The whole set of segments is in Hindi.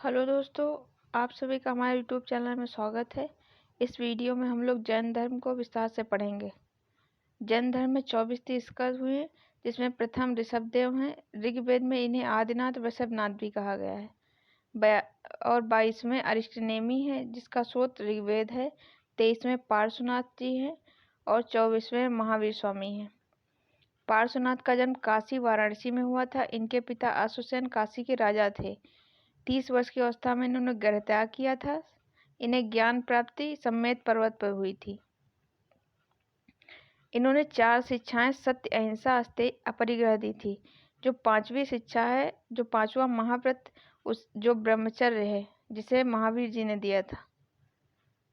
हेलो दोस्तों, आप सभी का हमारे यूट्यूब चैनल में स्वागत है। इस वीडियो में हम लोग जैन धर्म को विस्तार से पढ़ेंगे। जैन धर्म में 24 तीर्थंकर हुए, जिसमें प्रथम ऋषभदेव हैं। ऋग्वेद में इन्हें आदिनाथ वृषभनाथ भी कहा गया है। और 22वें अरिष्टनेमी है, जिसका स्रोत ऋग्वेद है। 23वें पार्श्वनाथ जी हैं और 24वें महावीर स्वामी हैं। पार्श्वनाथ का जन्म काशी वाराणसी में हुआ था। इनके पिता अश्वसेन काशी के राजा थे। 30 वर्ष की अवस्था में इन्होंने गृह त्याग किया था। इन्हें ज्ञान प्राप्ति सम्मेत पर्वत पर हुई थी। इन्होंने 4 शिक्षाएं सत्य, अहिंसा, अस्तेय, अपरिग्रह दी थी। जो 5वीं शिक्षा है, जो 5वां महाव्रत, जो ब्रह्मचर्य है, जिसे महावीर जी ने दिया था।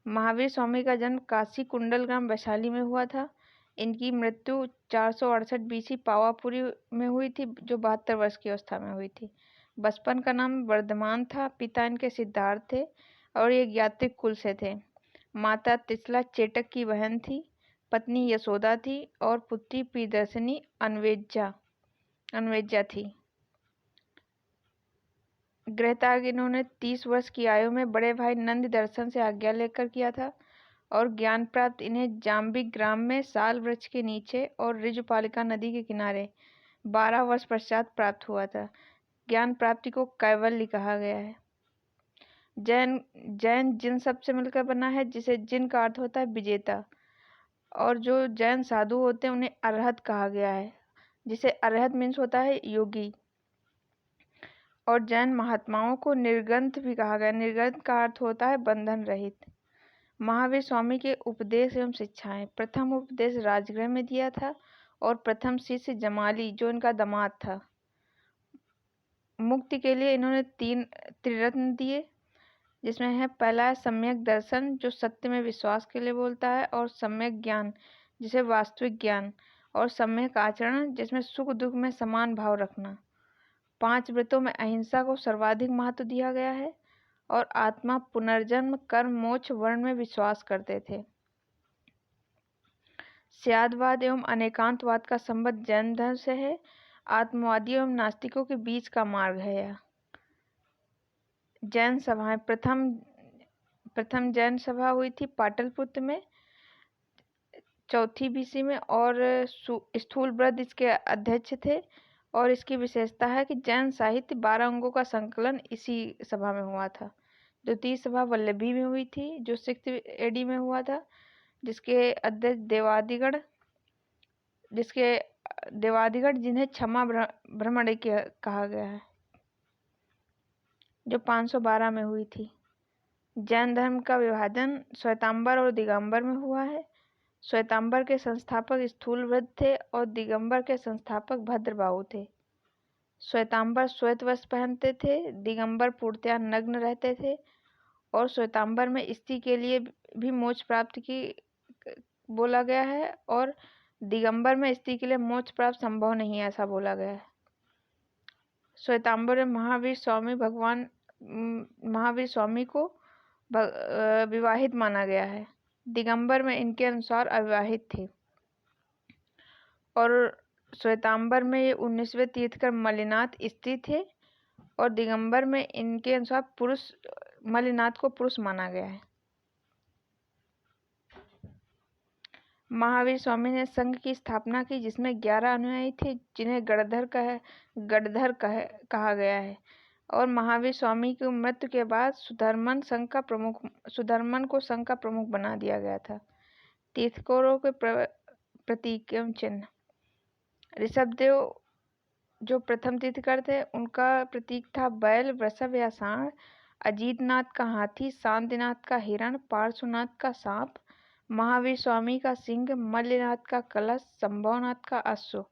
महावीर स्वामी का जन्म काशी कुंडल ग्राम वैशाली में हुआ था। इनकी मृत्यु 468 बीसी पावापुरी में हुई थी, जो 72 वर्ष की अवस्था में हुई थी। बचपन का नाम वर्धमान था। पिता इनके सिद्धार्थ थे और ये ज्ञात्रिक कुल से थे। माता तिसला चेटक की बहन थी। पत्नी यशोदा थी और पुत्री प्रियदर्शिनी अन्वेजा थी। गृह त्याग इन्होंने 30 वर्ष की आयु में बड़े भाई नंद दर्शन से आज्ञा लेकर किया था और ज्ञान प्राप्त इन्हें जाम्बिक ग्राम में साल वृक्ष के नीचे और ऋजुपालिका नदी के किनारे 12 वर्ष पश्चात प्राप्त हुआ था। ज्ञान प्राप्ति को कैवल्य कहा गया है। जैन जिन शब्द से मिलकर बना है, जिसे जिन का अर्थ होता है विजेता। और जो जैन साधु होते हैं उन्हें अरहत कहा गया है, जिसे अरहत मीन्स होता है योगी। और जैन महात्माओं को निर्ग्रंथ भी कहा गया। निर्ग्रंथ का अर्थ होता है बंधन रहित। महावीर स्वामी के उपदेश एवं शिक्षाएं। प्रथम उपदेश राजगृह में दिया था और प्रथम शिष्य जमाली, जो इनका दामाद था। मुक्ति के लिए इन्होंने 3 त्रिरत्न दिए, जिसमें है पहला है सम्यक दर्शन, जो सत्य में विश्वास के लिए बोलता है, और सम्यक ज्ञान, जिसे वास्तविक ज्ञान, और सम्यक आचरण, जिसमें सुख दुख में समान भाव रखना। 5 व्रतों में अहिंसा को सर्वाधिक महत्व दिया गया है और आत्मा पुनर्जन्म, कर्म, मोक्ष, वर्ण में विश्वास करते थे। स्यादवाद एवं अनेकांतवाद का संबंध जैन धर्म से है। आत्मवादियों एवं नास्तिकों के बीच का मार्ग है यह। जैन सभाएं। प्रथम जैन सभा हुई थी पाटलिपुत्र में 4वीं बीसी में, और स्थूलभद्र इसके अध्यक्ष थे। और इसकी विशेषता है कि जैन साहित्य 12 अंगों का संकलन इसी सभा में हुआ था। द्वितीय सभा वल्लभी में हुई थी, जो 6th AD में हुआ था, जिसके अध्यक्ष देवादिगढ़, जिन्हें क्षमा ब्रह्मण्य कहा गया है, जो 512 में हुई थी। जैन धर्म का विभाजन श्वेतांबर और दिगंबर में हुआ है। श्वेतांबर के संस्थापक स्थूलभद्र थे और दिगंबर के संस्थापक भद्रबाहु थे। श्वेतांबर श्वेत वस्त्र पहनते थे, दिगंबर पूर्णतया नग्न रहते थे। और श्वेतांबर में स्त्री के लिए भी मोक्ष प्राप्त की बोला गया है, और दिगंबर में स्त्री के लिए मोक्ष प्राप्त संभव नहीं है, ऐसा बोला गया है। श्वेतांबर में महावीर स्वामी को विवाहित माना गया है। दिगंबर में इनके अनुसार अविवाहित थे। और श्वेतांबर में ये 19वें तीर्थंकर मल्लिनाथ स्त्री थे, और दिगंबर में इनके अनुसार मल्लिनाथ को पुरुष माना गया है। महावीर स्वामी ने संघ की स्थापना की, जिसमें 11 अनुयायी थे, जिन्हें गणधर कहा गया है। और महावीर स्वामी की मृत्यु के बाद सुधर्मन को संघ का प्रमुख बना दिया गया था। तीर्थंकरों के प्रतीक एवं चिन्ह। ऋषभदेव जो प्रथम तीर्थंकर थे, उनका प्रतीक था बैल, वृषभ या सांड। अजीतनाथ का हाथी, शांतिनाथ का हिरण, पार्श्वनाथ का सांप, महावीर स्वामी का सिंह, मल्लिनाथ का कलश, संभवनाथ का अश्व।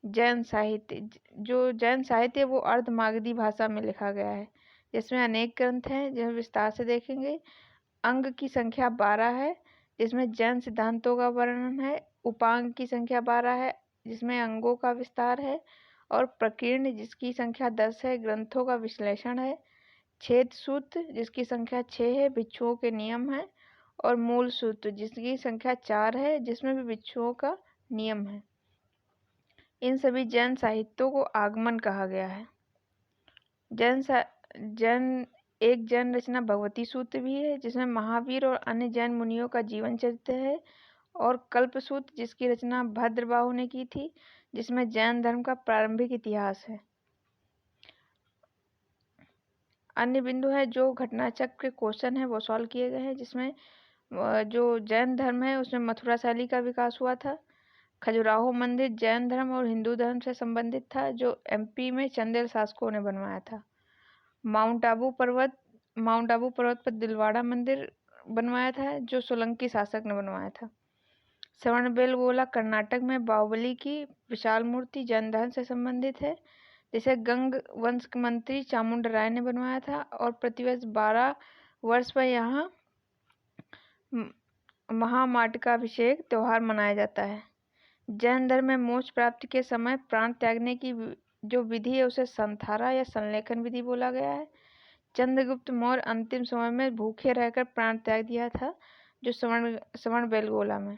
जैन साहित्य वो अर्धमागधी भाषा में लिखा गया है, जिसमें अनेक ग्रंथ हैं, जिन्हें विस्तार से देखेंगे। अंग की संख्या 12 है, जिसमें जैन सिद्धांतों का वर्णन है। उपांग की संख्या 12 है, जिसमें अंगों का विस्तार है। और प्रकीर्ण, जिसकी संख्या 10 है, ग्रंथों का विश्लेषण है। छेद सूत्र, जिसकी संख्या 6 है, भिक्षुओं के नियम है। और मूल सूत्र, जिसकी संख्या 4 है, जिसमें भी भिक्षुओं का नियम है। इन सभी जैन साहित्यों को आगमन कहा गया है। जैन रचना भगवती सूत्र भी है, जिसमें महावीर और अन्य जैन मुनियों का जीवन चरित्र है, और कल्प सूत्र, जिसकी रचना भद्रबाहु ने की थी, जिसमें जैन धर्म का प्रारंभिक इतिहास है। अन्य बिंदु है जो घटना चक्र के क्वेश्चन है वो सॉल्व किए गए हैं, जिसमें जो जैन धर्म है उसमें मथुरा शैली का विकास हुआ था। खजुराहो मंदिर जैन धर्म और हिंदू धर्म से संबंधित था, जो एमपी में चंदेल शासकों ने बनवाया था। माउंट आबू पर्वत पर दिलवाड़ा मंदिर बनवाया था, जो सोलंकी शासक ने बनवाया था। श्रवणबेलगोला कर्नाटक में बाहुबली की विशाल मूर्ति जैन धर्म से संबंधित है, जिसे गंग वंश के मंत्री चामुंडा राय ने बनवाया था, और प्रतिवर्ष 12 वर्ष पर यहाँ महामाटकाभिषेक त्योहार मनाया जाता है। जैन धर्म में मोक्ष प्राप्ति के समय प्राण त्यागने की जो विधि है उसे संथारा या संलेखन विधि बोला गया है। चंद्रगुप्त मौर्य अंतिम समय में भूखे रहकर प्राण त्याग दिया था, जो श्रवणबेलगोला में।